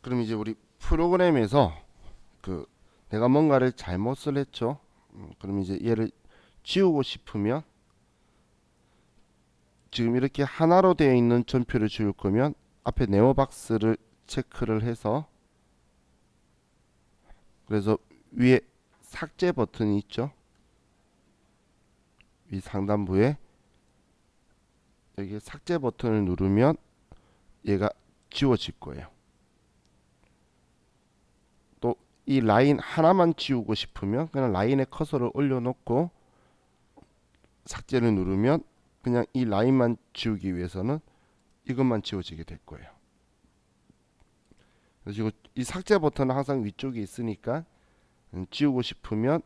그럼 이제 우리 프로그램에서 내가 뭔가를 잘못을 했죠. 그럼 이제 얘를 지우고 싶으면 지금 이렇게 하나로 되어 있는 전표를 지울 거면 앞에 네모박스를 체크를 해서 그래서 위에 삭제 버튼이 있죠. 위 상단부에 여기 삭제 버튼을 누르면 얘가 지워질 거예요. 또 이 라인 하나만 지우고 싶으면 그냥 라인에 커서를 올려놓고 삭제를 누르면 그냥 이 라인만 지우기 위해서는 이것만 지워지게 될 거예요. 그리고 이 삭제 버튼은 항상 위쪽에 있으니까 지우고 싶으면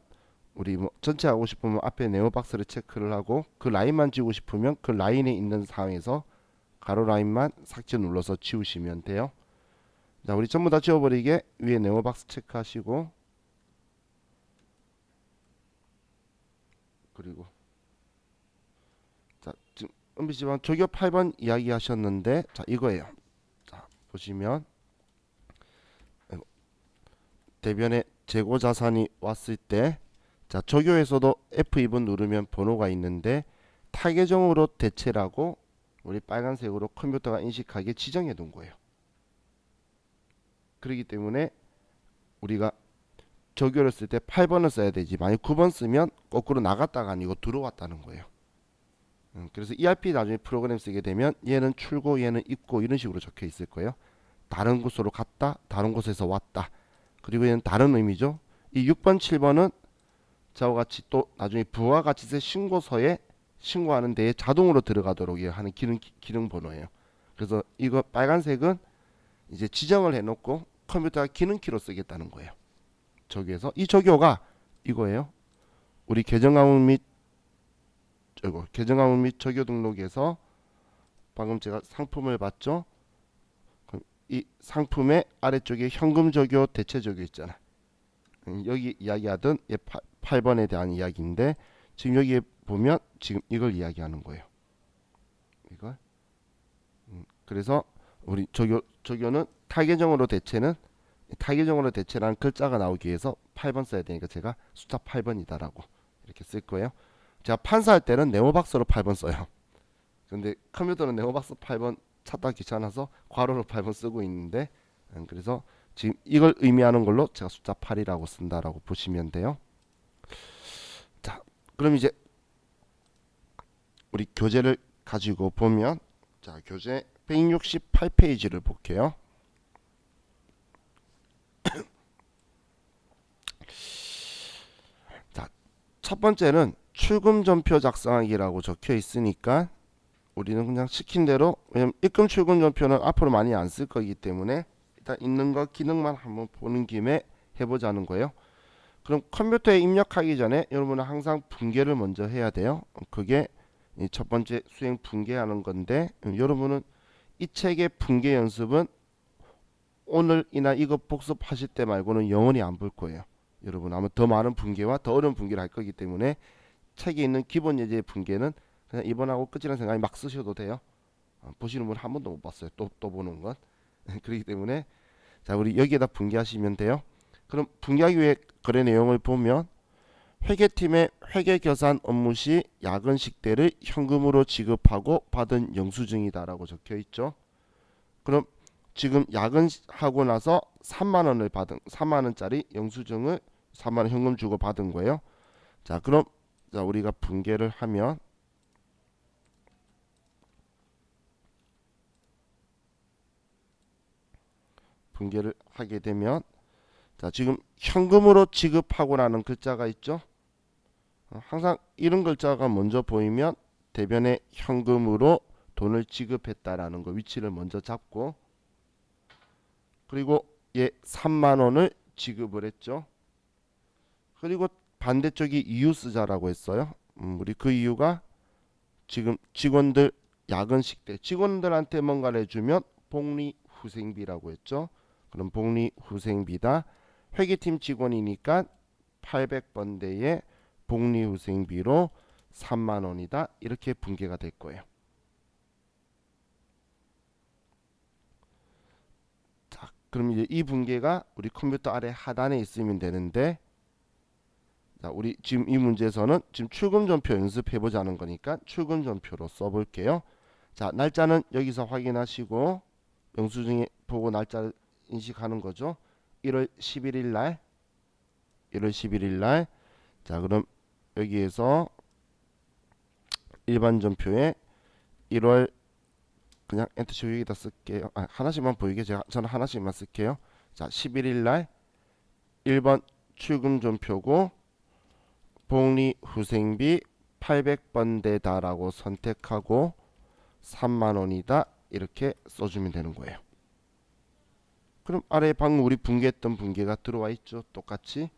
우리 뭐 전체 하고 싶으면 앞에 네모 박스를 체크를 하고 그 라인만 지우고 싶으면 그 라인에 있는 상황에서 가로 라인만 삭제 눌러서 지우시면 돼요. 자, 우리 전부 다 지워버리게 위에 네모 박스 체크하시고 그리고 자, 지금 은비씨방 조교 8번 이야기 하셨는데 자, 이거예요. 자, 보시면 대변에 재고 자산이 왔을 때 자, 조교에서도 F2번 누르면 번호가 있는데 타계정으로 대체라고 우리 빨간색으로 컴퓨터가 인식하게 지정해 둔 거예요. 그렇기 때문에 우리가 조교를 쓸 때 8번을 써야 되지 만약 9번 쓰면 거꾸로 나갔다가 아니고 들어왔다는 거예요. 그래서 ERP 나중에 프로그램 쓰게 되면 얘는 출고 얘는 입고 이런 식으로 적혀 있을 거예요. 다른 곳으로 갔다 다른 곳에서 왔다 그리고 얘는 다른 의미죠. 이 6번 7번은 저와 같이 또 나중에 부가가치세 신고서에 신고하는 데에 자동으로 들어가도록 하는 기능 번호예요. 그래서 이거 빨간색은 이제 지정을 해놓고 컴퓨터가 기능키로 쓰겠다는 거예요. 조교에서 이 조교가 이거예요. 우리 계정화물 및 조교 등록에서 방금 제가 상품을 봤죠. 그럼 이 상품의 아래쪽에 현금 조교, 대체 조교 있잖아. 여기 이야기하던 8번에 대한 이야기인데 지금 여기에 보면 지금 이걸 이야기하는 거예요. 이걸. 그래서 우리 조교는 타계정으로 대체라는 글자가 나오기 위해서 8번 써야 되니까 제가 숫자 8번이다라고 이렇게 쓸 거예요. 제가 판사할 때는 네모박스로 8번 써요. 근데 컴퓨터는 네모박스 8번 찾다 귀찮아서 괄호로 8번 쓰고 있는데 그래서 지금 이걸 의미하는 걸로 제가 숫자 8이라고 쓴다라고 보시면 돼요. 자, 그럼 이제 우리 교재를 가지고 보면 자, 교재 168페이지를 볼게요. 자, 첫 번째는 출금 전표 작성하기라고 적혀 있으니까 우리는 그냥 시킨 대로 왜냐면 입금 출금 전표는 앞으로 많이 안 쓸 거기 때문에 일단 있는 거 기능만 한번 보는 김에 해보자는 거예요. 그럼 컴퓨터에 입력하기 전에 여러분은 항상 분계를 먼저 해야 돼요. 그게 첫 번째 수행 분계하는 건데 여러분은 이 책의 분계 연습은 오늘이나 이거 복습하실 때 말고는 영원히 안 볼 거예요. 여러분 아마 더 많은 분계와 더 어려운 분계를 할 거기 때문에 책에 있는 기본 예제의 분계는 그냥 이번하고 끝이라는 생각이 막 쓰셔도 돼요. 보시는 분 한 번도 못 봤어요. 또 보는 건. 그렇기 때문에 자 우리 여기에다 분계하시면 돼요. 그럼 분계하기 위해 거래 내용을 보면 회계팀의 회계결산 업무 시 야근 식대를 현금으로 지급하고 받은 영수증이다라고 적혀 있죠. 그럼 지금 야근하고 나서 3만 원을 받은 3만 원짜리 영수증을 3만 원 현금 주고 받은 거예요. 자, 그럼 자, 우리가 분계를 하면 분계를 하게 되면 자, 지금 현금으로 지급하고라는 글자가 있죠. 항상 이런 글자가 먼저 보이면 대변에 현금으로 돈을 지급했다라는 거 위치를 먼저 잡고 그리고 얘 3만 원을 지급을 했죠. 그리고 반대쪽이 이유 쓰자라고 했어요. 우리 그 이유가 지금 직원들 야근식 때 직원들한테 뭔가를 해주면 복리후생비라고 했죠. 그럼 복리후생비다. 회계팀 직원이니까 800번대의 복리후생비로 3만 원이다. 이렇게 분계가 될 거예요. 그럼 이제 이 분계가 우리 컴퓨터 아래 하단에 있으면 되는데, 자, 우리 지금 이 문제에서는 지금 출금 전표 연습해 보자는 거니까 출금 전표로 써볼게요. 자, 날짜는 여기서 확인하시고 영수증에 보고 날짜를 인식하는 거죠. 1월 11일 날, 1월 11일 날. 자, 그럼 여기에서 일반 전표에 1월 그냥 엔터 치고 여기다 쓸게요. 하나씩만 보이게 저는 하나씩만 쓸게요. 자, 11일 날 1번 출금 전표고 복리 후생비 800번대다라고 선택하고 3만 원이다 이렇게 써주면 되는 거예요. 그럼 아래에 방금 우리 분개했던 분개가 들어와 있죠. 똑같이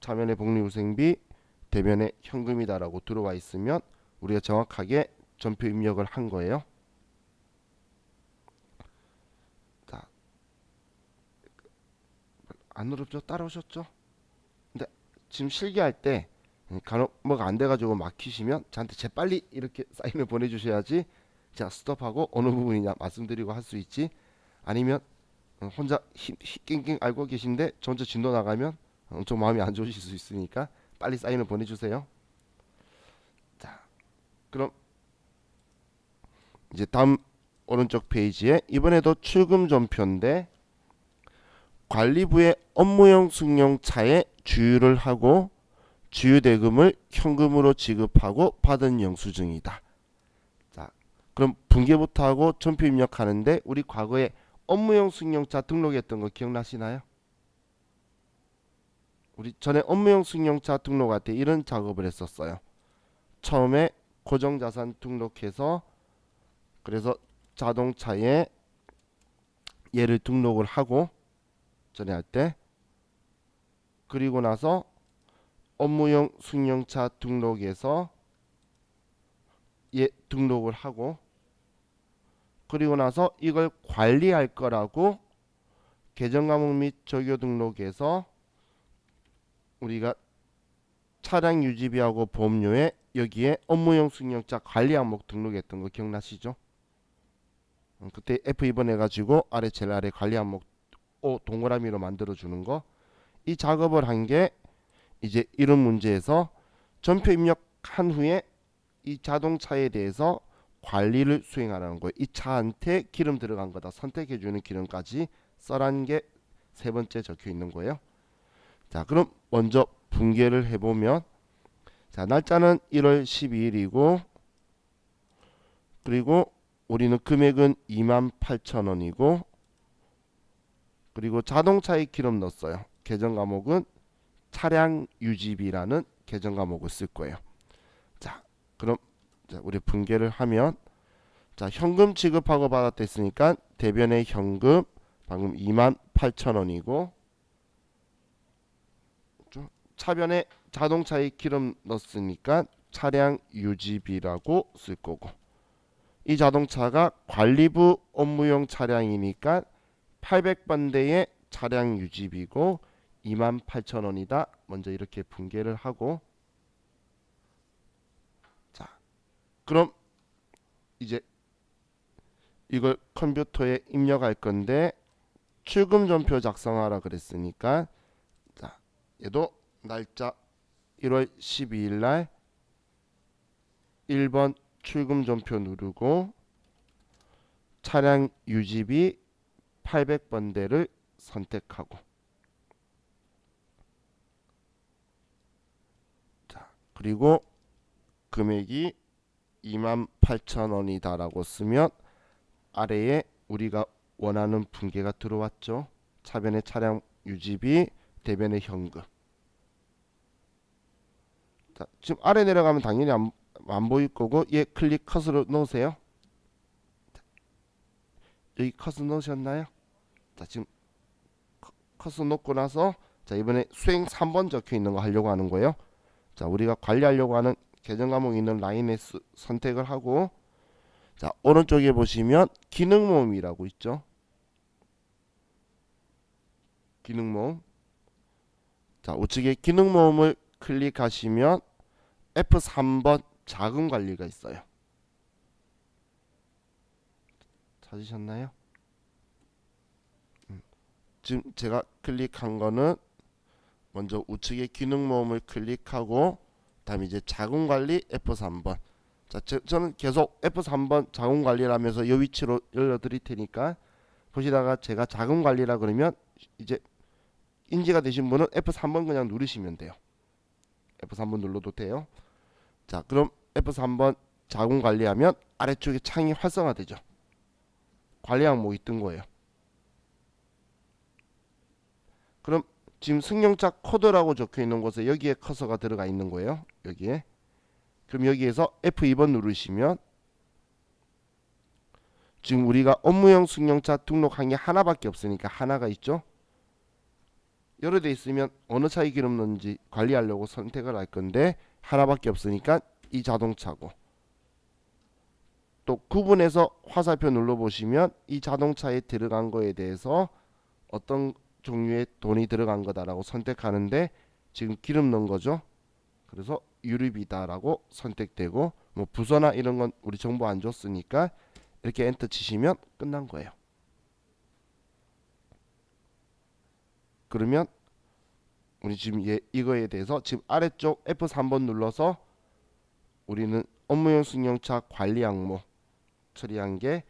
차면에 복리 후생비 대면에 현금이다라고 들어와 있으면 우리가 정확하게 전표 입력을 한 거예요. 자, 안 어렵죠? 따라오셨죠? 근데 지금 실기할 때 간혹 뭐가 안 돼가지고 막히시면 저한테 재빨리 이렇게 사인을 보내주셔야지 제가 스톱하고 어느 부분이냐 말씀드리고 할 수 있지. 아니면 혼자 낑낑 알고 계신데 저 혼자 진도 나가면 엄청 마음이 안 좋으실 수 있으니까 빨리 사인을 보내주세요. 자, 그럼 이제 다음 오른쪽 페이지에 이번에도 출금 전표인데 관리부의 업무용 승용차에 주유를 하고 주유 대금을 현금으로 지급하고 받은 영수증이다. 자, 그럼 분개부터 하고 전표 입력하는데 우리 과거에 업무용 승용차 등록했던 거 기억나시나요? 우리 전에 업무용 승용차 등록할 때 이런 작업을 했었어요. 처음에 고정자산 등록해서 그래서 자동차에 얘를 등록을 하고 전에 할 때, 그리고 나서 업무용 승용차 등록에서 얘 등록을 하고, 그리고 나서 이걸 관리할 거라고 계정 과목 및 적요 등록에서 우리가 차량 유지비하고 보험료에 여기에 업무용 승용차 관리 항목 등록했던 거 기억나시죠? 그때 F2번 해가지고 아래 제일 아래 관리 항목 O 동그라미로 만들어 주는 거, 이 작업을 한 게 이제 이런 문제에서 전표 입력한 후에 이 자동차에 대해서 관리를 수행하라는 거예요. 이 차한테 기름 들어간 거다 선택해 주는 기름까지 써라는 게 세 번째 적혀 있는 거예요. 자, 그럼 먼저 분개를 해보면, 자, 날짜는 1월 12일이고 그리고 우리는 금액은 28,000원이고 그리고 자동차에 기름 넣었어요. 계정 과목은 차량 유지비라는 계정 과목을 쓸 거예요. 자, 그럼 우리 분개를 하면, 자, 현금 지급하고 받았다 했으니까 대변의 현금 방금 28,000원이고 차변에 자동차에 기름 넣었으니까 차량 유지비라고 쓸 거고, 이 자동차가 관리부 업무용 차량이니까 800번대의 차량 유지비고 28,000원이다. 먼저 이렇게 분개를 하고, 자, 그럼 이제 이걸 컴퓨터에 입력할 건데 출금 전표 작성하라 그랬으니까, 자, 얘도 날짜 1월 12일 날 1번 출금 전표 누르고 차량 유지비 800번대를 선택하고, 자, 그리고 금액이 28,000원이다 라고 쓰면 아래에 우리가 원하는 분개가 들어왔죠. 차변의 차량 유지비, 대변의 현금. 자, 지금 아래 내려가면 당연히 안 보일 거고 얘 클릭 컷으로 놓으세요. 여기 컷을 넣으셨나요? 자, 지금 컷을 놓고 나서, 자, 이번에 수행 3번 적혀 있는 거 하려고 하는 거예요. 자, 우리가 관리하려고 하는 계정 과목 있는 라인에 선택을 하고, 자, 오른쪽에 보시면 기능 모음이라고 있죠. 기능 모음. 자, 우측에 기능 모음을 클릭하시면 F3번 자금 관리가 있어요. 찾으셨나요? 지금 제가 클릭한 거는 먼저 우측에 기능 모음을 클릭하고 다음에 이제 자금 관리 F3번. 자, 저는 계속 F3번 자금 관리를 하면서 이 위치로 열려 드릴 테니까 보시다가 제가 자금 관리라 그러면 이제 인지가 되신 분은 F3번 그냥 누르시면 돼요. F3번 눌러도 돼요. 자, 그럼 F3번 자금 관리하면 아래쪽에 창이 활성화되죠. 관리 항목이 뜬 거예요. 그럼 지금 승용차 코드라고 적혀 있는 곳에 여기에 커서가 들어가 있는 거예요. 여기에. 그럼 여기에서 F2번 누르시면 지금 우리가 업무용 승용차 등록한 게 하나밖에 없으니까 하나가 있죠. 여러 대 있으면 어느 차에 기름 넣는지 관리하려고 선택을 할 건데 하나밖에 없으니까 이 자동차고, 또 구분해서 화살표 눌러보시면 이 자동차에 들어간 거에 대해서 어떤 종류의 돈이 들어간 거다라고 선택하는데 지금 기름 넣은 거죠. 그래서 유류비다라고 선택되고, 뭐 부서나 이런 건 우리 정보 안 줬으니까 이렇게 엔터 치시면 끝난 거예요. 그러면 우리 지금 이거에 대해서 지금 아래쪽 F3번 눌러서 우리는 업무용 승용차 관리 항목 처리한 게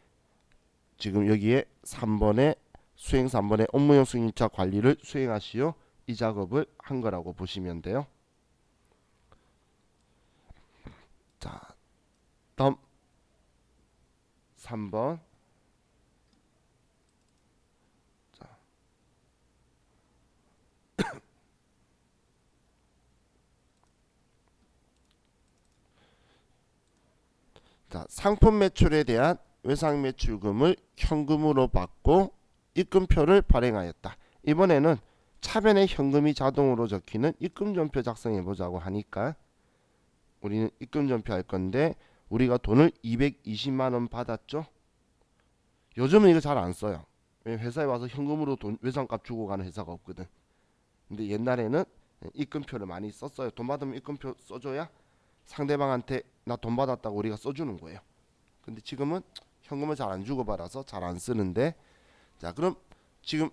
지금 여기에 3번에 수행 3번에 업무용 승용차 관리를 수행하시오, 이 작업을 한 거라고 보시면 돼요. 자, 다음 3번. 자, 상품 매출에 대한 외상 매출금을 현금으로 받고 입금표를 발행하였다. 이번에는 차변에 현금이 자동으로 적히는 입금전표 작성해 보자고 하니까 우리는 입금전표 할 건데, 우리가 돈을 220만원 받았죠. 요즘은 이거 잘 안 써요. 왜냐면 회사에 와서 현금으로 돈 외상값 주고 가는 회사가 없거든. 근데 옛날에는 입금표를 많이 썼어요. 돈 받으면 입금표 써줘야 상대방한테 나 돈 받았다고 우리가 써주는 거예요. 근데 지금은 현금을 잘 안 주고 받아서 잘 안 쓰는데, 자, 그럼 지금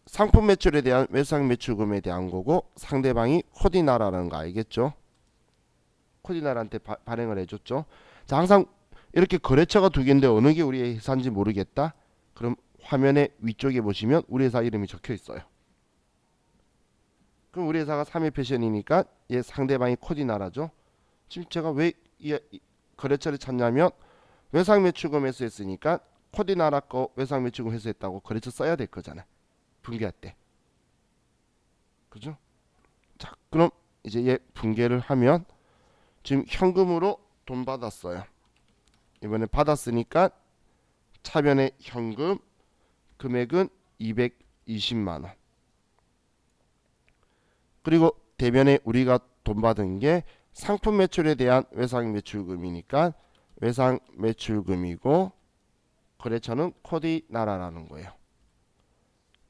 상품 매출에 대한 외상 매출금에 대한 거고, 상대방이 코디나라라는 거 알겠죠? 코디나라한테 발행을 해줬죠. 자, 항상 이렇게 거래처가 두 개인데 어느 게 우리 회사인지 모르겠다. 그럼 화면의 위쪽에 보시면 우리 회사 이름이 적혀 있어요. 그럼 우리 회사가 3일 패션이니까 얘 상대방이 코디나라죠. 지금 제가 왜 이 거래처를 찾냐면 외상 매출금 회수했으니까 코디나라 거 외상 매출금 회수했다고 거래처 써야 될 거잖아, 분개할 때. 그죠? 자, 그럼 이제 얘 분개를 하면 지금 현금으로 돈 받았어요. 이번에 받았으니까 차변의 현금 금액은 220만원. 그리고 대변에 우리가 돈 받은 게 상품 매출에 대한 외상 매출금이니까 외상 매출금이고, 거래처는 코디나라라는 거예요.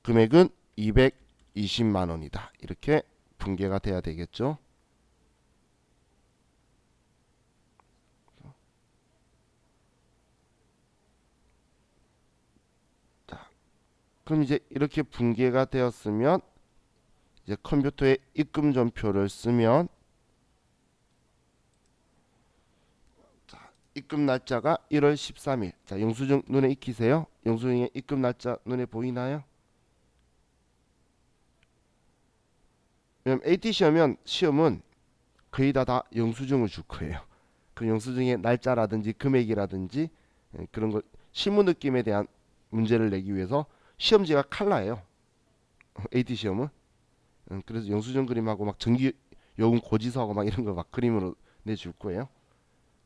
금액은 220만원이다. 이렇게 분개가 돼야 되겠죠. 자, 그럼 이제 이렇게 분개가 되었으면 이제 컴퓨터에 입금 전표를 쓰면, 자, 입금 날짜가 1월 13일. 자, 영수증 눈에 익히세요. 영수증에 입금 날짜 눈에 보이나요? 왜냐면 AT 시험은 거의 다 영수증을 줄 거예요. 그 영수증의 날짜라든지 금액이라든지 그런 걸 실무 느낌에 대한 문제를 내기 위해서 시험지가 칼라예요. AT 시험은. 그래서 영수증 그림하고 막 전기 요금 고지서하고 막 이런 거 막 그림으로 내줄 거예요.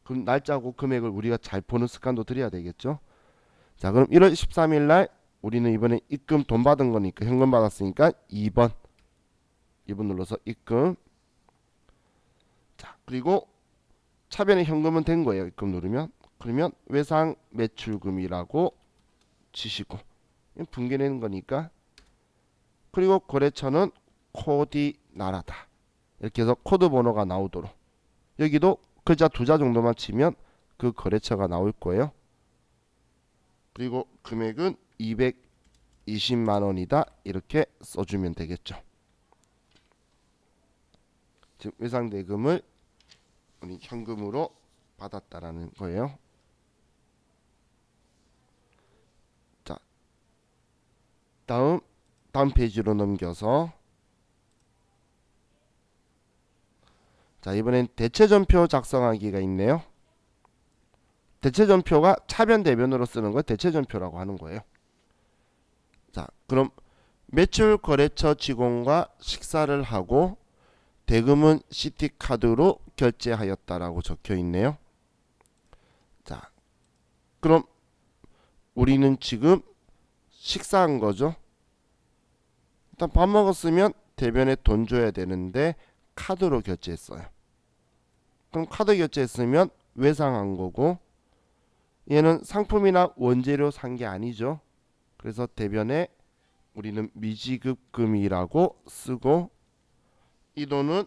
그럼 날짜하고 금액을 우리가 잘 보는 습관도 들여야 되겠죠. 자, 그럼 1월 13일 날 우리는 이번에 입금 돈 받은 거니까 현금 받았으니까 2번 눌러서 입금. 자, 그리고 차변에 현금은 된 거예요. 입금 누르면. 그러면 외상 매출금이라고 치시고 분개내는 거니까. 그리고 거래처는 코디나라다. 이렇게 해서 코드 번호가 나오도록, 여기도 글자 2자 정도만 치면 그 거래처가 나올 거예요. 그리고 금액은 20만 원이다 이렇게 써주면 되겠죠. 지금 외상대금을 우리 현금으로 받았다라는 거예요. 자, 다음 페이지로 넘겨서 자, 이번엔 대체전표 작성하기가 있네요. 대체전표가 차변 대변으로 쓰는 걸 대체전표라고 하는 거예요. 자, 그럼 매출 거래처 직원과 식사를 하고 대금은 CT카드로 결제하였다라고 적혀 있네요. 자, 그럼 우리는 지금 식사한 거죠. 일단 밥 먹었으면 대변에 돈 줘야 되는데 카드로 결제했어요. 그럼 카드 결제했으면 외상한 거고, 얘는 상품이나 원재료 산 게 아니죠. 그래서 대변에 우리는 미지급금이라고 쓰고, 이 돈은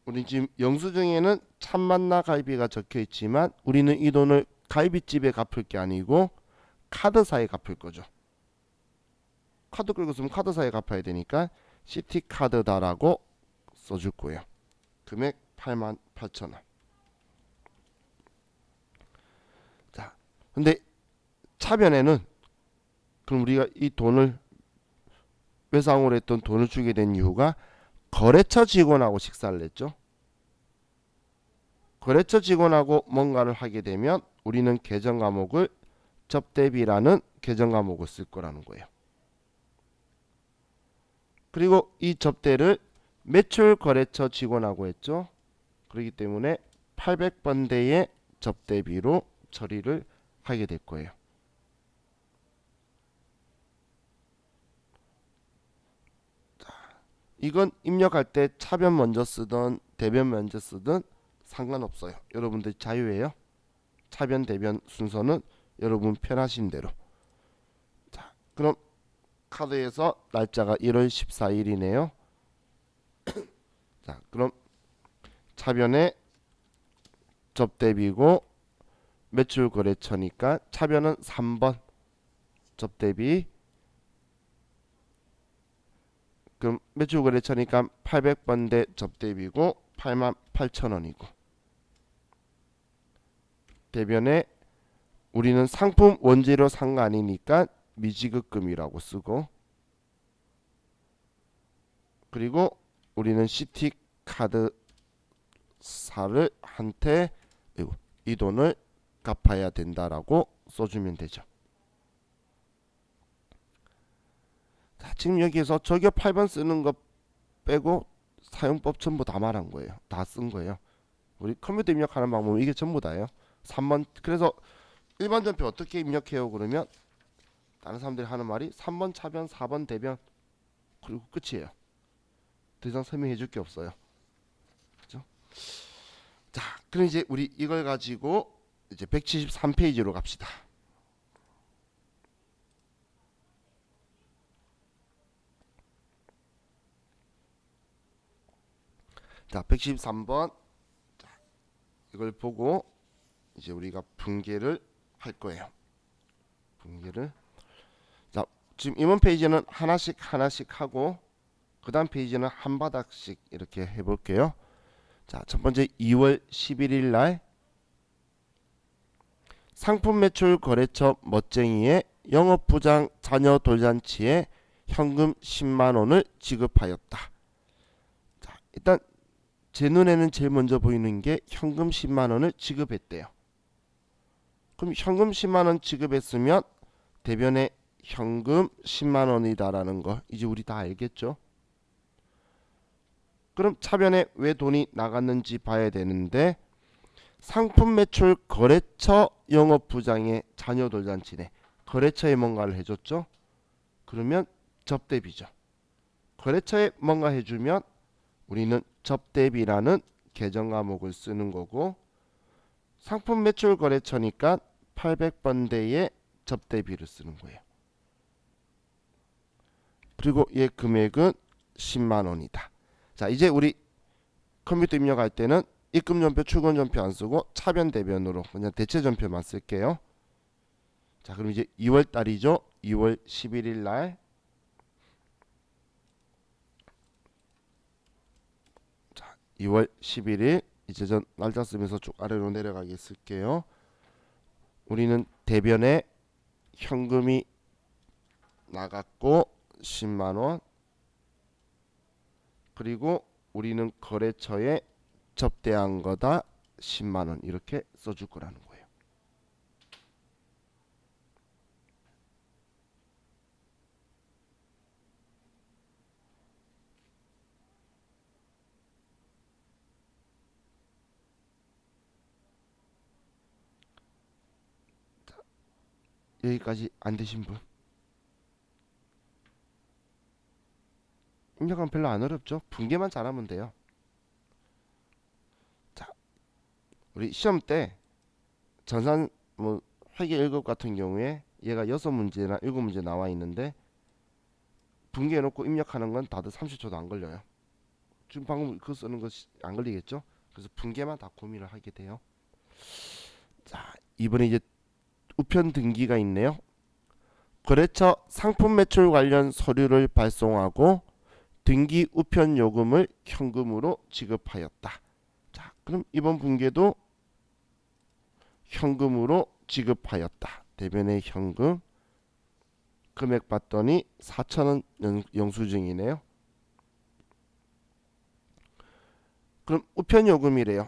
우리 지금 영수증에는 참만나 가입비가 적혀 있지만 우리는 이 돈을 가입비집에 갚을 게 아니고 카드사에 갚을 거죠. 카드 끌고 있으면 카드사에 갚아야 되니까 CT카드다라고 써줄 거예요. 금액 88,000원. 자, 근데 차변에는 그럼 우리가 이 돈을 외상으로 했던 돈을 주게 된 이유가 거래처 직원하고 식사를 했죠. 거래처 직원하고 뭔가를 하게 되면 우리는 계정 과목을 접대비라는 계정 과목을 쓸 거라는 거예요. 그리고 이 접대를 매출 거래처 직원하고 했죠. 그렇기 때문에 800번대의 접대비로 처리를 하게 될 거예요. 이건 입력할 때 차변 먼저 쓰든 대변 먼저 쓰든 상관없어요. 여러분들 자유예요. 차변 대변 순서는 여러분 편하신 대로. 자, 그럼 카드에서 날짜가 1월 14일이네요. 자, 그럼 차변에 접대비고 매출 거래처니까 차변은 3번 접대비. 그럼 매출 거래처니까 800번대 접대비고 88,000원이고, 대변에 우리는 상품 원재료 산 거 아니니까 미지급금이라고 쓰고, 그리고 우리는 CT카드사를 한테 이 돈을 갚아야 된다라고 써주면 되죠. 자, 지금 여기에서 저기 8번 쓰는 거 빼고 사용법 전부 다 말한 거예요. 다 쓴 거예요. 우리 컴퓨터 입력하는 방법은 이게 전부 다예요. 3번. 그래서 1번 전표 어떻게 입력해요? 그러면 다른 사람들이 하는 말이 3번 차변, 4번 대변, 그리고 끝이에요. 더 이상 설명해 줄 게 없어요. 그죠? 자, 그럼 이제 우리 이걸 가지고 이제 173페이지로 갑시다. 자, 113번. 자, 이걸 보고 이제 우리가 분계를 할 거예요. 분계를. 자, 지금 이번 페이지는 하나씩 하고 그 다음 페이지는 한 바닥씩 이렇게 해볼게요. 자, 첫 번째 2월 11일 날 상품 매출 거래처 멋쟁이의 영업부장 자녀 돌잔치에 현금 10만 원을 지급하였다. 자, 일단 제 눈에는 제일 먼저 보이는 게 현금 10만 원을 지급했대요. 그럼 현금 10만 원 지급했으면 대변에 현금 10만 원이다라는 거 이제 우리 다 알겠죠? 그럼 차변에 왜 돈이 나갔는지 봐야 되는데, 상품 매출 거래처 영업부장의 자녀 돌잔치네. 거래처에 뭔가를 해줬죠? 그러면 접대비죠. 거래처에 뭔가 해주면 우리는 접대비라는 계정 과목을 쓰는 거고, 상품 매출 거래처니까 800번대의 접대비를 쓰는 거예요. 그리고 얘 금액은 10만 원이다. 자, 이제 우리 컴퓨터 입력할 때는 입금전표, 출금전표 안 쓰고 차변 대변으로 그냥 대체전표만 쓸게요. 자, 그럼 이제 2월 달이죠. 2월 11일 날 2월 11일 이제 전 날짜 쓰면서 쭉 아래로 내려가게 쓸게요. 우리는 대변에 현금이 나갔고 10만원, 그리고 우리는 거래처에 접대한 거다 10만원 이렇게 써줄 거라는 거예요. 여기까지 안 되신 분? 입력하면 별로 안 어렵죠? 분계만 잘하면 돼요. 자, 우리 시험 때 전산 뭐 회계 1급 같은 경우에 얘가 6문제나 7문제 나와 있는데 분계해 놓고 입력하는 건 다들 30초도 안 걸려요. 지금 방금 그거 쓰는 거 안 걸리겠죠? 그래서 분계만 다 고민을 하게 돼요. 자, 이번에 이제 우편 등기가 있네요. 거래처 상품 매출 관련 서류를 발송하고 등기 우편 요금을 현금으로 지급하였다. 자, 그럼 이번 분계도 현금으로 지급하였다. 대변의 현금 금액 봤더니 4,000원 영수증이네요. 그럼 우편 요금이래요.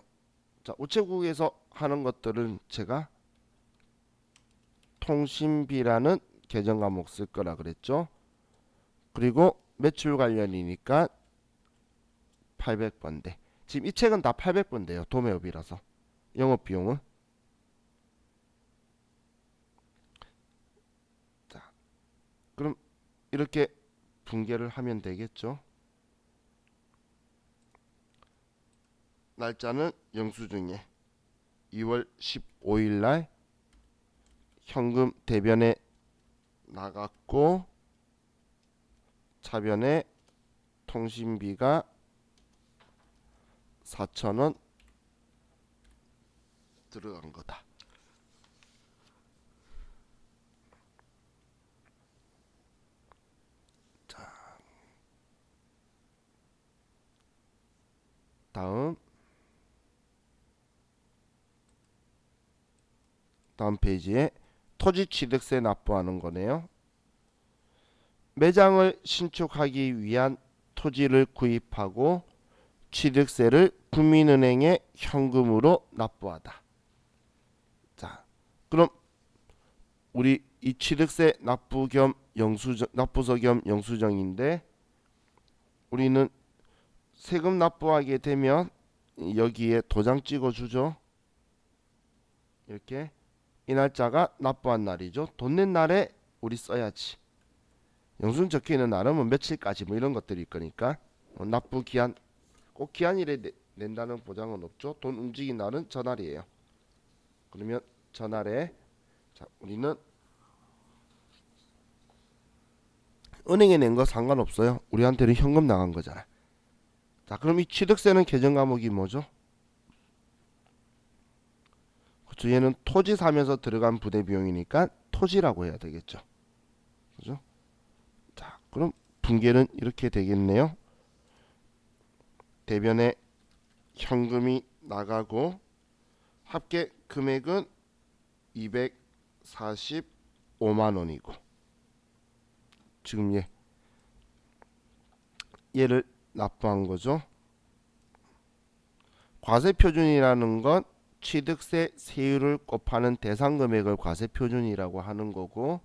자, 우체국에서 하는 것들은 제가 통신비라는 계정 과목 쓸 거라 그랬죠. 그리고 매출 관련이니까 800번대. 지금 이 책은 다 800번대요. 도매업이라서. 영업비용은. 자, 그럼 이렇게 분계를 하면 되겠죠. 날짜는 영수증에 2월 15일 날 현금 대변에 나갔고 차변에 통신비가 4,000원 들어간 거다. 자, 다음 페이지에 토지 취득세 납부하는 거네요. 매장을 신축하기 위한 토지를 구입하고 취득세를 국민은행에 현금으로 납부하다. 자, 그럼 우리 이 취득세 납부 겸 영수증, 납부서 겸 영수증인데 우리는 세금 납부하게 되면 여기에 도장 찍어 주죠. 이렇게 이 날짜가 납부한 날이죠. 돈 낸 날에 우리 써야지. 영수증 적혀 있는 날은 뭐 며칠까지 뭐 이런 것들이 있으니까 납부 기한 꼭 기한일에 낸다는 보장은 없죠. 돈 움직인 날은 전날이에요. 그러면 전날에 자, 우리는 은행에 낸 거 상관없어요. 우리한테는 현금 나간 거잖아. 자, 그럼 이 취득세는 계정 과목이 뭐죠? 그렇죠. 얘는 토지 사면서 들어간 부대 비용이니까 토지라고 해야 되겠죠. 그죠? 자, 그럼 분계는 이렇게 되겠네요. 대변에 현금이 나가고 합계 금액은 245만 원이고 지금 얘를 납부한 거죠. 과세 표준이라는 건 취득세 세율을 곱하는 대상 금액을 과세 표준이라고 하는 거고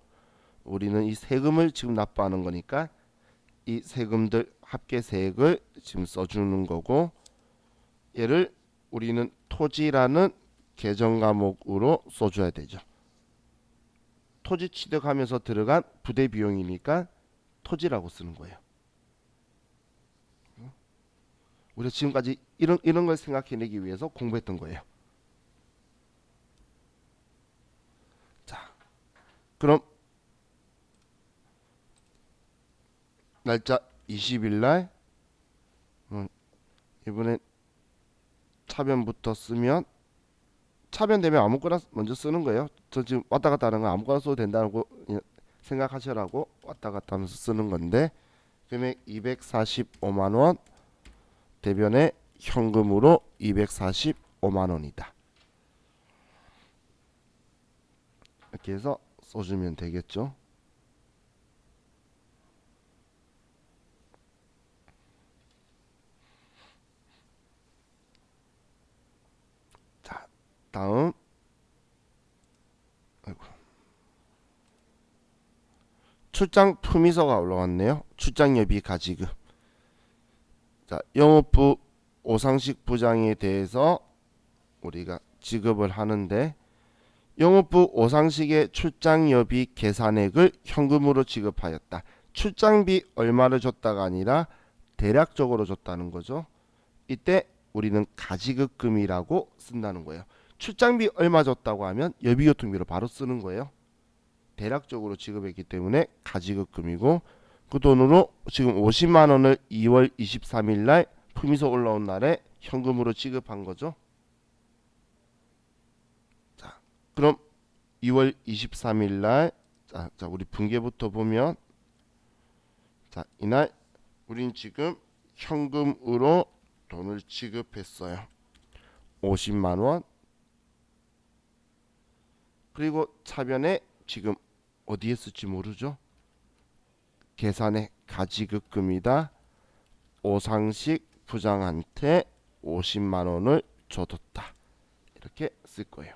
우리는 이 세금을 지금 납부하는 거니까 이 세금들 합계 세액을 지금 써주는 거고 얘를 우리는 토지라는 계정 과목으로 써줘야 되죠. 토지 취득하면서 들어간 부대 비용이니까 토지라고 쓰는 거예요. 우리가 지금까지 이런 걸 생각해내기 위해서 공부했던 거예요. 자, 그럼 날짜 20일 날 이번엔 차변부터 쓰면 차변되면 아무거나 먼저 쓰는 거예요. 저 지금 왔다 갔다 하는 거 아무거나 써도 된다고 생각하시라고 왔다 갔다 하면서 쓰는 건데, 금액 245만원, 대변에 현금으로 245만원이다. 이렇게 해서 써주면 되겠죠. 자, 다음. 아이고. 출장 품위서가 올라왔네요. 출장여비 가지급. 자, 영업부 오상식 부장에 대해서 우리가 지급을 하는데, 영업부 오상식의 출장여비 계산액을 현금으로 지급하였다. 출장비 얼마를 줬다가 아니라 대략적으로 줬다는 거죠. 이때 우리는 가지급금이라고 쓴다는 거예요. 출장비 얼마 줬다고 하면 여비교통비로 바로 쓰는 거예요. 대략적으로 지급했기 때문에 가지급금이고, 그 돈으로 지금 50만원을 2월 23일 날 품위서 올라온 날에 현금으로 지급한 거죠. 자, 그럼 2월 23일 날, 자 우리 분계부터 보면, 자, 이날 우린 지금 현금으로 돈을 지급했어요. 50만원. 그리고 차변에 지금 어디에 쓸지 모르죠. 계산에 가지급금이다. 오상식 부장한테 50만원을 줘뒀다. 이렇게 쓸 거예요.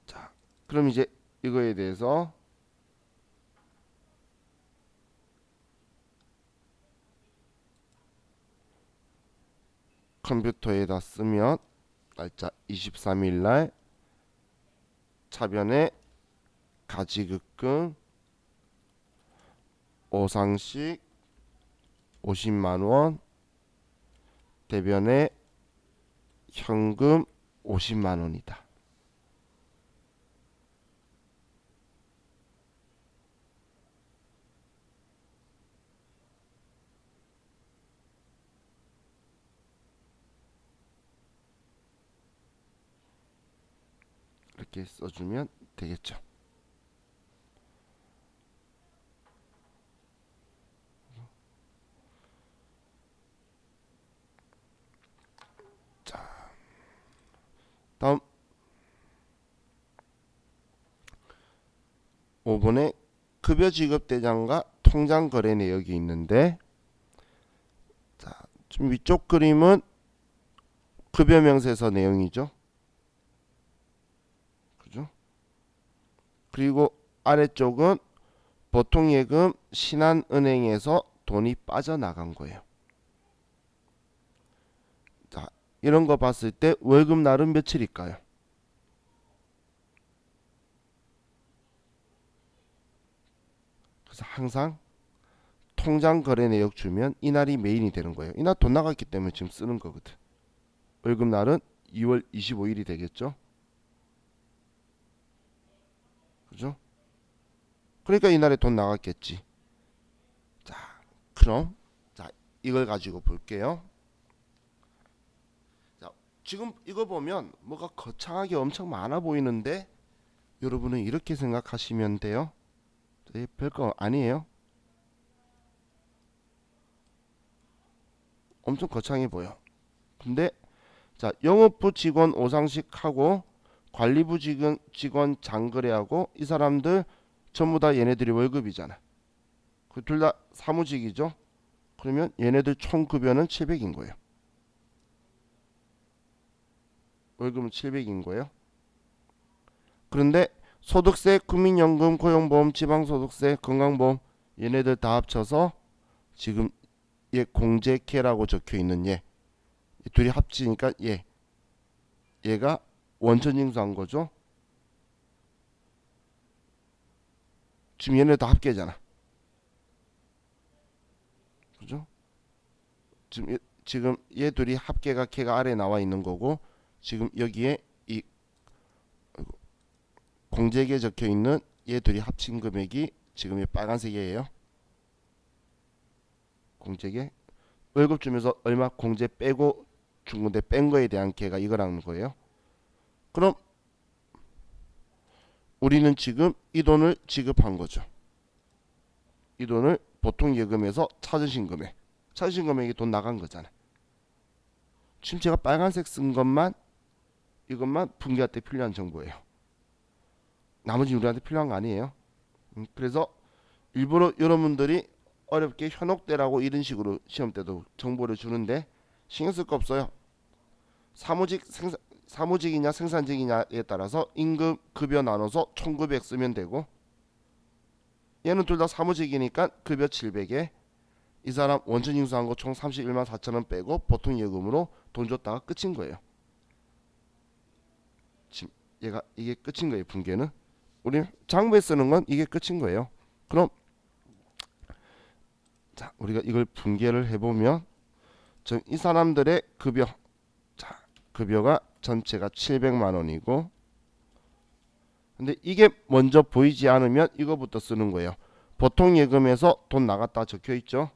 자, 그럼 이제 이거에 대해서 컴퓨터에다 쓰면, 날짜 23일 날 차변에 가지급금 오상식 50만원, 대변에 현금 50만원이다. 이렇게 써주면 되겠죠. 자, 다음 5번에 급여 지급 대장과 통장 거래 내역이 있는데, 자, 좀 위쪽 그림은 급여 명세서 내용이죠. 그죠? 그리고 아래쪽은 보통예금 신한은행에서 돈이 빠져나간 거예요. 자, 이런 거 봤을 때 월급 날은 며칠일까요? 그래서 항상 통장 거래 내역 주면 이날이 메인이 되는 거예요. 이날 돈 나갔기 때문에 지금 쓰는 거거든. 월급 날은 2월 25일이 되겠죠. 그죠? 그러니까 이날에 돈 나갔겠지. 자, 그럼 자, 이걸 가지고 볼게요. 자, 지금 이거 보면 뭐가 거창하게 엄청 많아 보이는데, 여러분은 이렇게 생각하시면 돼요. 별거 아니에요. 엄청 거창해 보여. 근데 자, 영업부 직원 오상식하고 관리부 직원 장거래하고 이 사람들 전부 다 얘네들이 월급이잖아. 그 둘 다 사무직이죠. 그러면 얘네들 총 급여는 700인 거예요. 월급은 700인 거예요. 그런데 소득세, 국민연금, 고용보험, 지방소득세, 건강보험 얘네들 다 합쳐서 지금 얘 공제캐라고 적혀 있는 얘 둘이 합치니까 얘가 원천징수한 거죠. 지금 얘네 다 합계잖아. 그죠? 지금 얘 둘이 합계가 걔가 아래 나와 있는 거고, 지금 여기에 이 공제계에 적혀 있는 얘 둘이 합친 금액이 지금 이 빨간색이에요. 공제계 월급 주면서 얼마 공제 빼고 준 건데 뺀 거에 대한 개가 이거라는 거예요. 그럼 우리는 지금 이 돈을 지급한 거죠. 이 돈을 보통 예금에서 찾으신 금액이 돈 나간 거잖아요. 지금 제가 빨간색 쓴 것만 이것만 분기할 때 필요한 정보예요. 나머지 우리한테 필요한 거 아니에요. 그래서 일부러 여러분들이 어렵게 현혹되라고 이런 식으로 시험 때도 정보를 주는데 신경 쓸 거 없어요. 사무직이냐 생산직이냐에 따라서 임금 급여 나눠서 총급액 쓰면 되고, 얘는 둘 다 사무직이니까 급여 700에 이 사람 원천 징수한 거 총 31만 4천 원 빼고 보통 예금으로 돈 줬다가 끝인 거예요. 지금 얘가 이게 끝인 거예요. 분계는 우리 장부에 쓰는 건 이게 끝인 거예요. 그럼 자, 우리가 이걸 분계를 해보면 지금 이 사람들의 급여, 자, 급여가 전체가 700만 원이고, 근데 이게 먼저 보이지 않으면 이거부터 쓰는 거예요. 보통 예금에서 돈 나갔다 적혀 있죠.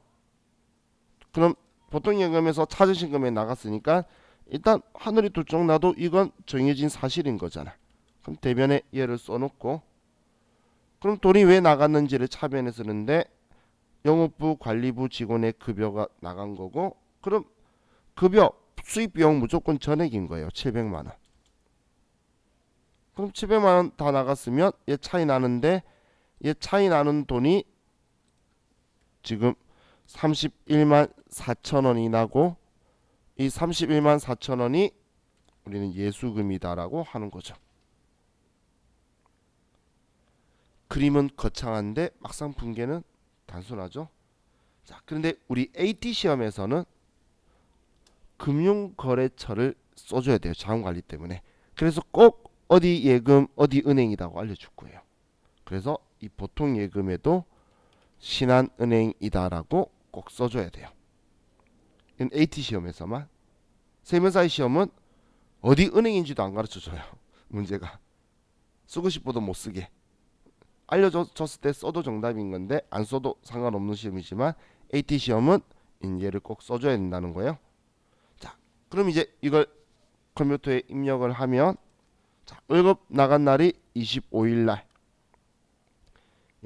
그럼 보통 예금에서 찾으신 금액 나갔으니까 일단 하늘이 둘쩍 나도 이건 정해진 사실인 거잖아. 그럼 대변에 얘를 써놓고, 그럼 돈이 왜 나갔는지를 차변에 쓰는데 영업부 관리부 직원의 급여가 나간 거고, 그럼 급여 수입 비용 무조건 전액인 거예요. 700만 원. 그럼 700만 원 다 나갔으면 얘 차이 나는데, 얘 차이 나는 돈이 지금 31만 4천 원이 나고, 이 31만 4천 원이 우리는 예수금이다라고 하는 거죠. 그림은 거창한데 막상 분계는 단순하죠. 자, 그런데 우리 AT 시험에서는 금융거래처를 써줘야 돼요. 자금관리 때문에. 그래서 꼭 어디 예금 어디 은행이라고 알려줄 거예요. 그래서 이 보통 예금에도 신한은행이다라고 꼭 써줘야 돼요. 이건 AT 시험에서만. 세면사의 시험은 어디 은행인지도 안 가르쳐줘요. 문제가 쓰고 싶어도 못 쓰게. 알려줬을 때 써도 정답인 건데 안 써도 상관없는 시험이지만 AT 시험은 얘를 꼭 써줘야 된다는 거예요. 자, 그럼 이제 이걸 컴퓨터에 입력을 하면, 자, 월급 나간 날이 25일 날.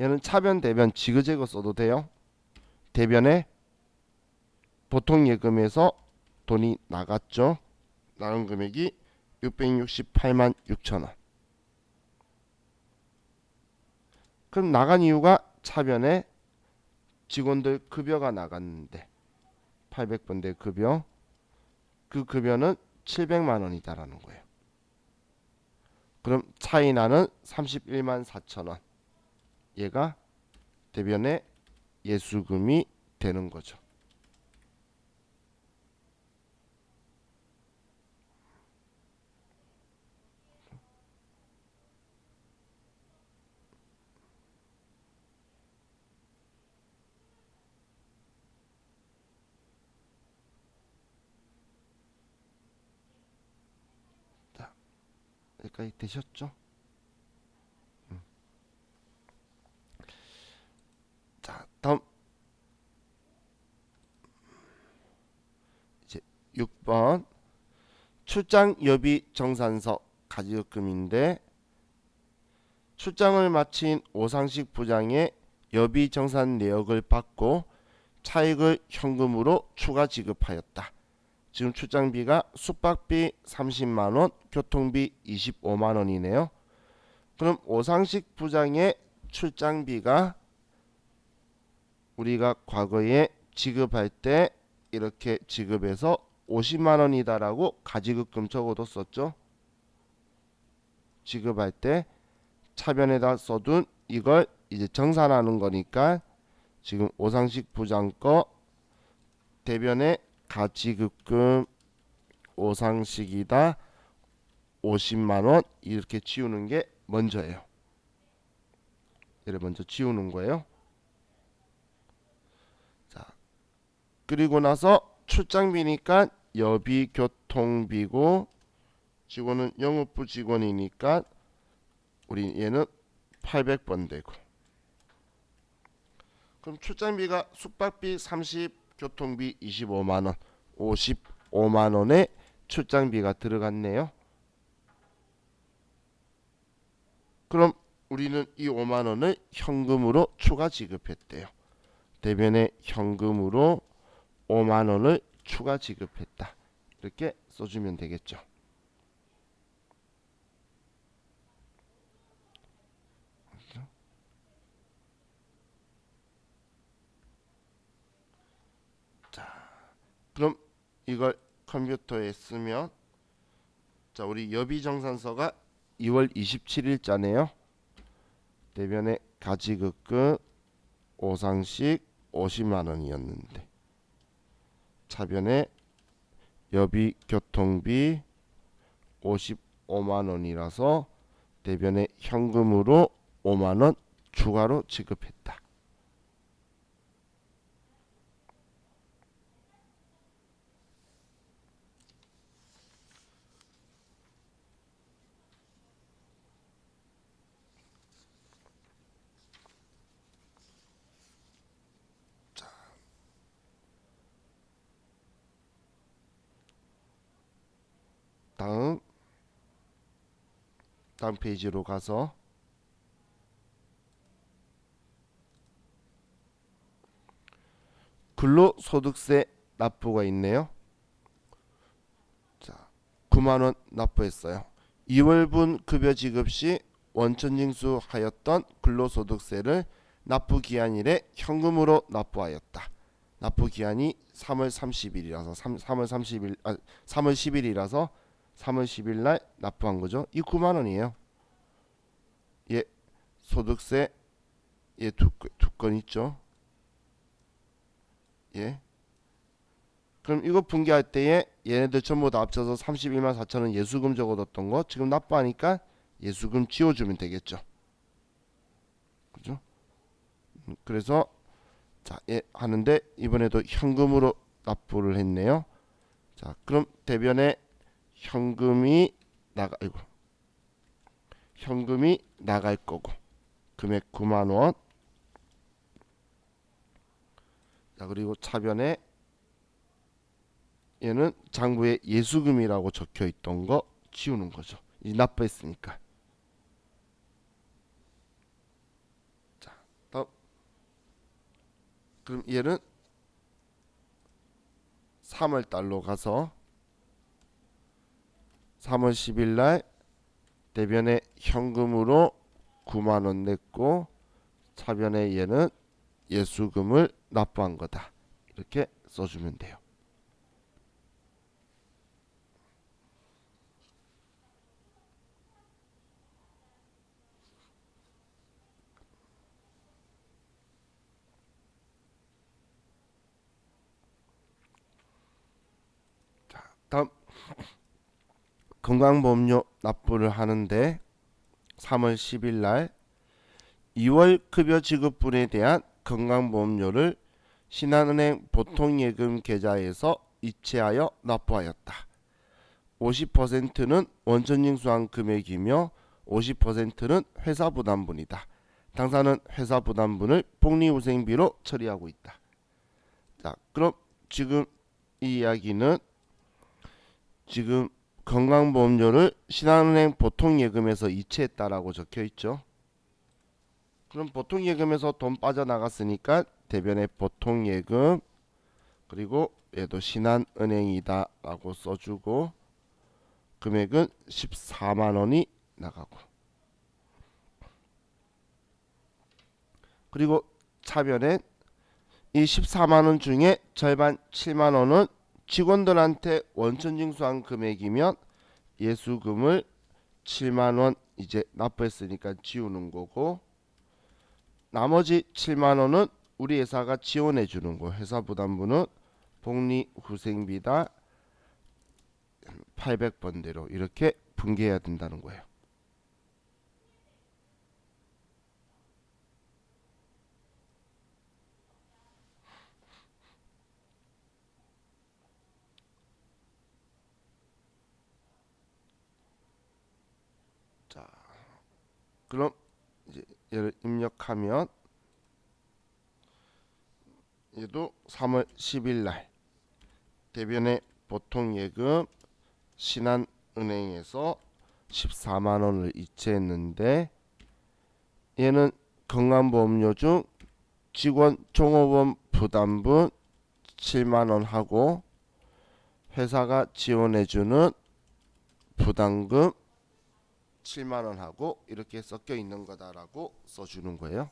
얘는 차변 대변 지그재그 써도 돼요. 대변에 보통 예금에서 돈이 나갔죠. 나간 금액이 668만 6천 원. 그럼 나간 이유가 차변에 직원들 급여가 나갔는데 800번대 급여, 그 급여는 700만 원이다라는 거예요. 그럼 차이 나는 31만 4천 원. 얘가 대변의 예수금이 되는 거죠. 자, 여기까지 되셨죠? 자, 다음 이제 6번 출장 여비 정산서 가지급금인데, 출장을 마친 오상식 부장의 여비 정산 내역을 받고 차익을 현금으로 추가 지급하였다. 지금 출장비가 숙박비 30만원, 교통비 25만원이네요. 그럼 오상식 부장의 출장비가 우리가 과거에 지급할 때 이렇게 지급해서 50만원이다라고 가지급금 적어뒀었죠. 지급할 때 차변에다 써둔 이걸 이제 정산하는 거니까 지금 오상식 부장 거 대변에 가지급금 오상식이다 50만원 이렇게 지우는 게 먼저예요. 얘를 먼저 지우는 거예요. 자, 그리고 나서 출장비니까 여비 교통비고, 직원은 영업부 직원이니까 우리 얘는 800번 되고, 그럼 출장비가 숙박비 30, 교통비 25만원, 55만원에 출장비가 들어갔네요. 그럼 우리는 이 5만 원을 현금으로 추가 지급했대요. 대변에 현금으로 5만 원을 추가 지급했다. 이렇게 써주면 되겠죠. 그럼 이걸 컴퓨터에 쓰면 자, 우리 여비정산서가 2월 27일자네요. 대변에 가지급금 오상식 50만 원이었는데 차변에 여비 교통비 55만 원이라서 대변에 현금으로 5만 원 추가로 지급했다. 다음 페이지로 가서 근로소득세 납부가 있네요. 자, 9만 원 납부했어요. 2월분 급여 지급 시 원천징수하였던 근로소득세를 납부 기한일에 현금으로 납부하였다. 납부 기한이 3월 30일이라서 3월 10일이라서 3월 10일 날 납부한 거죠. 이 9만 원이에요. 예, 소득세 예, 두 건 있죠. 예. 그럼 이거 분개할 때에 얘네들 전부 다 합쳐서 31만 4천 원 예수금 적어뒀던 거 지금 납부하니까 예수금 지워주면 되겠죠. 그죠? 그래서 자, 예, 하는데 이번에도 현금으로 납부를 했네요. 자, 그럼 대변에 현금이 나갈 거고 금액 9만 원. 자, 그리고 차변에 얘는 장부에 예수금이라고 적혀 있던 거 지우는 거죠. 이 납부했으니까. 자, 다음. 그럼 얘는 3월 달로 가서 3월 10일 날 대변에 현금으로 9만 원 냈고 차변에 얘는 예수금을 납부한 거다. 이렇게 써주면 돼요. 다음 건강보험료 납부를 하는데 3월 10일 날 2월 급여 지급분에 대한 건강보험료를 신한은행 보통예금 계좌에서 이체하여 납부하였다. 50%는 원천징수한 금액이며 50%는 회사 부담분이다. 당사는 회사 부담분을 복리후생비로 처리하고 있다. 자, 그럼 지금 이 이야기는 지금 건강보험료를 신한은행 보통예금에서 이체했다라고 적혀있죠. 그럼 보통예금에서 돈 빠져나갔으니까 대변에 보통예금 그리고 얘도 신한은행이다 라고 써주고 금액은 14만 원이 나가고 그리고 차변엔 이 14만 원 중에 절반 7만 원은 직원들한테 원천징수한 금액이면 예수금을 7만 원 이제 납부했으니까 지우는 거고 나머지 7만 원은 우리 회사가 지원해 주는 거. 회사 부담분은 복리후생비다 800번대로 이렇게 분개해야 된다는 거예요. 자, 그럼 이제 얘를 입력하면 얘도 3월 10일 날 대변에 보통예금 신한은행에서 14만 원을 이체했는데 얘는 건강보험료 중 직원 종업원 부담분 7만 원 하고 회사가 지원해주는 부담금 7만 원 하고 이렇게 섞여 있는 거다라고 써주는 거예요.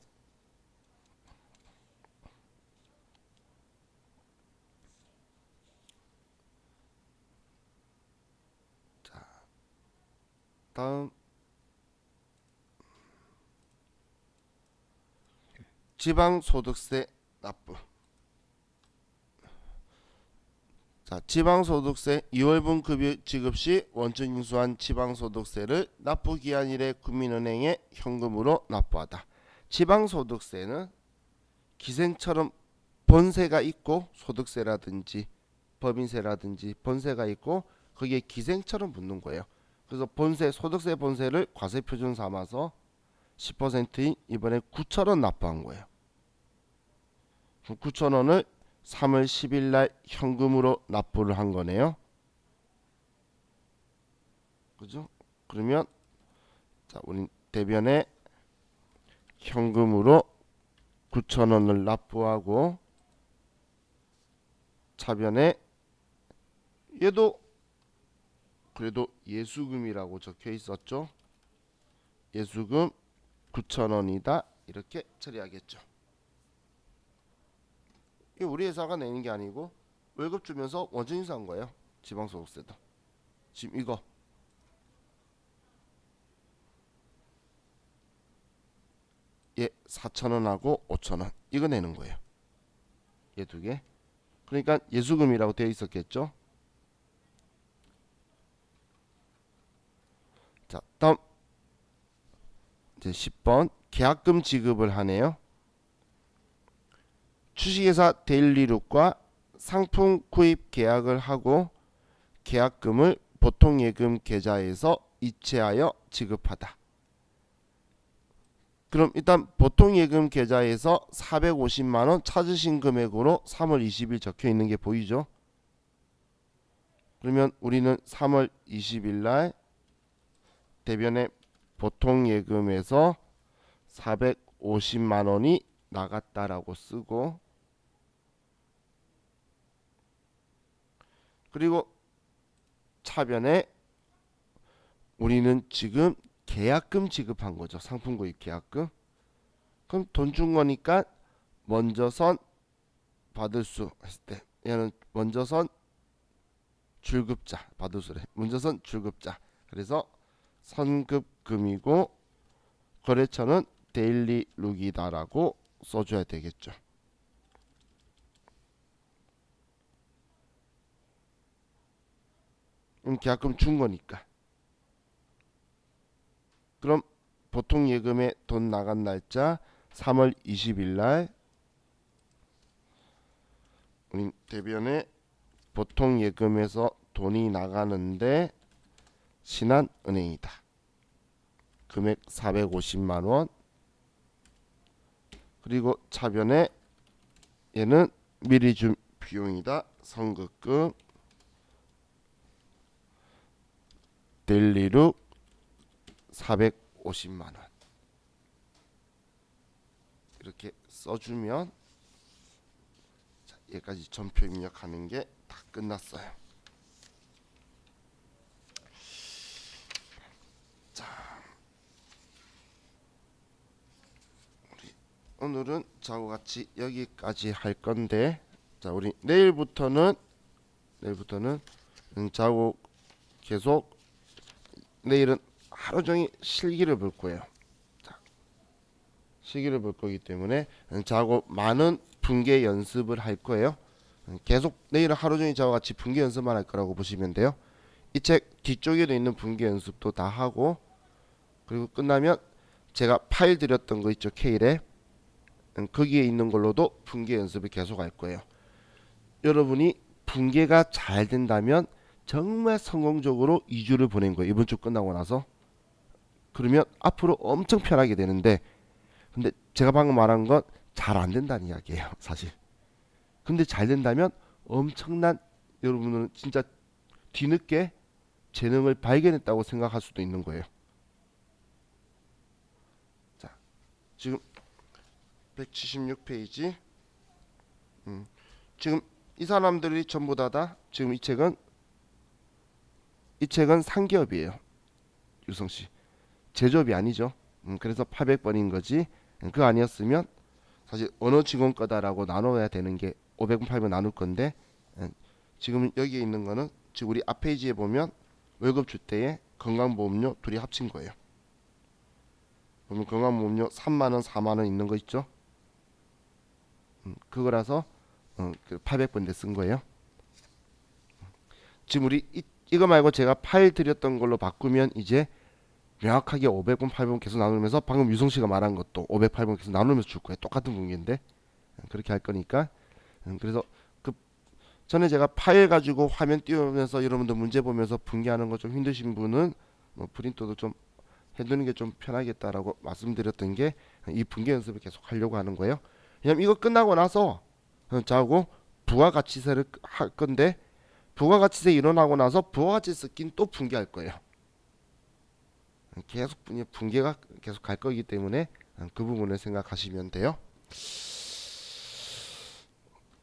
다음 지방소득세 납부. 자, 지방소득세 2월분 급여 지급 시 원천 징수한 지방소득세를 납부기한일에 국민은행에 현금으로 납부하다. 지방소득세는 기생처럼 본세가 있고 소득세라든지 법인세라든지 본세가 있고 거기에 기생처럼 붙는 거예요. 그래서 본세, 소득세 본세를 과세표준 삼아서 10%인 이번에 9,000원 납부한 거예요. 9,000원을 3월 10일 날 현금으로 납부를 한 거네요. 그죠? 그러면 자, 우리 대변에 현금으로 9,000원을 납부하고 차변에 얘도 그래도 예수금이라고 적혀 있었죠. 예수금 9,000원이다 이렇게 처리하겠죠. 이 우리 회사가 내는 게 아니고 월급 주면서 원천 징수한 거예요. 지방소득세도. 지금 이거 얘 4,000원하고 5,000원 이거 내는 거예요. 얘 두 개. 그러니까 예수금이라고 되어 있었겠죠. 자, 다음 이제 10번 계약금 지급을 하네요. 주식회사 데일리룩과 상품 구입 계약을 하고 계약금을 보통예금 계좌에서 이체하여 지급하다. 그럼 일단 보통예금 계좌에서 450만원 찾으신 금액으로 3월 20일 적혀 있는 게 보이죠? 그러면 우리는 3월 20일 날 대변에 보통예금에서 450만원이 나갔다라고 쓰고 그리고 차변에 우리는 지금 계약금 지급한 거죠. 상품 구입 계약금. 그럼 돈 준 거니까 먼저선 받을 수 했을 때 얘는 먼저선 줄급자 받을 수래. 먼저선 줄급자. 그래서 선급금이고 거래처는 데일리룩이다라고 써줘야 되겠죠. 계약금 준 거니까. 그럼 보통 예금에 돈 나간 날짜 3월 20일 날 우리 대변에 보통 예금에서 돈이 나가는데 신한은행이다. 금액 450만 원. 그리고 차변에 얘는 미리 준 비용이다. 선급금 데일리룩 450만 원. 이렇게 써주면 자, 얘까지 전표 입력하는 게 다 끝났어요. 자, 우리 오늘은 저하고 같이 여기까지 할 건데, 자, 우리 내일부터는 저하고 계속 내일은 하루 종일 실기를 볼 거예요. 자, 실기를 볼 거기 때문에 저하고 많은 분계 연습을 할 거예요. 계속 내일은 하루 종일 저와 같이 분계 연습만 할 거라고 보시면 돼요. 이 책 뒤쪽에도 있는 분계 연습도 다 하고 그리고 끝나면 제가 파일 드렸던 거 있죠. K래 거기에 있는 걸로도 분계 연습을 계속 할 거예요. 여러분이 분계가 잘 된다면 정말 성공적으로 2주를 보낸 거예요. 이번 주 끝나고 나서. 그러면 앞으로 엄청 편하게 되는데 근데 제가 방금 말한 건 잘 안 된다는 이야기예요. 사실. 근데 잘 된다면 엄청난 여러분은 진짜 뒤늦게 재능을 발견했다고 생각할 수도 있는 거예요. 자, 지금 176페이지. 지금 이 사람들이 전부 다 지금 이 책은 상기업이에요. 유성 씨. 제조업이 아니죠. 그래서 800번인 거지. 그거 아니었으면 사실 어느 직원 거다라고 나눠야 되는 게 500번 800번 나눌 건데 지금 여기에 있는 거는 지금 우리 앞 페이지에 보면 월급 줄 때에 건강보험료 둘이 합친 거예요. 보면 건강보험료 3만 원, 4만 원 있는 거 있죠? 그거라서 800번대 쓴 거예요. 지금 우리 이거 말고 제가 파일 드렸던 걸로 바꾸면 이제 명확하게 500번, 800번 계속 나누면서 방금 유성 씨가 말한 것도 500, 800번 계속 나누면서 줄 거예요. 똑같은 분기인데 그렇게 할 거니까. 그래서 그 전에 제가 파일 가지고 화면 띄우면서 여러분들 문제 보면서 분기하는 거 좀 힘드신 분은 뭐 프린터도 좀 해두는 게 좀 편하겠다라고 말씀드렸던 게 이 분기 연습을 계속 하려고 하는 거예요. 왜냐면 이거 끝나고 나서 자고 부가가치세를 할 건데 부가가치세 일어나고 나서 부가가치세 낀 또 분기할 거예요. 계속 분기가 계속 갈 거기 때문에 그 부분을 생각하시면 돼요.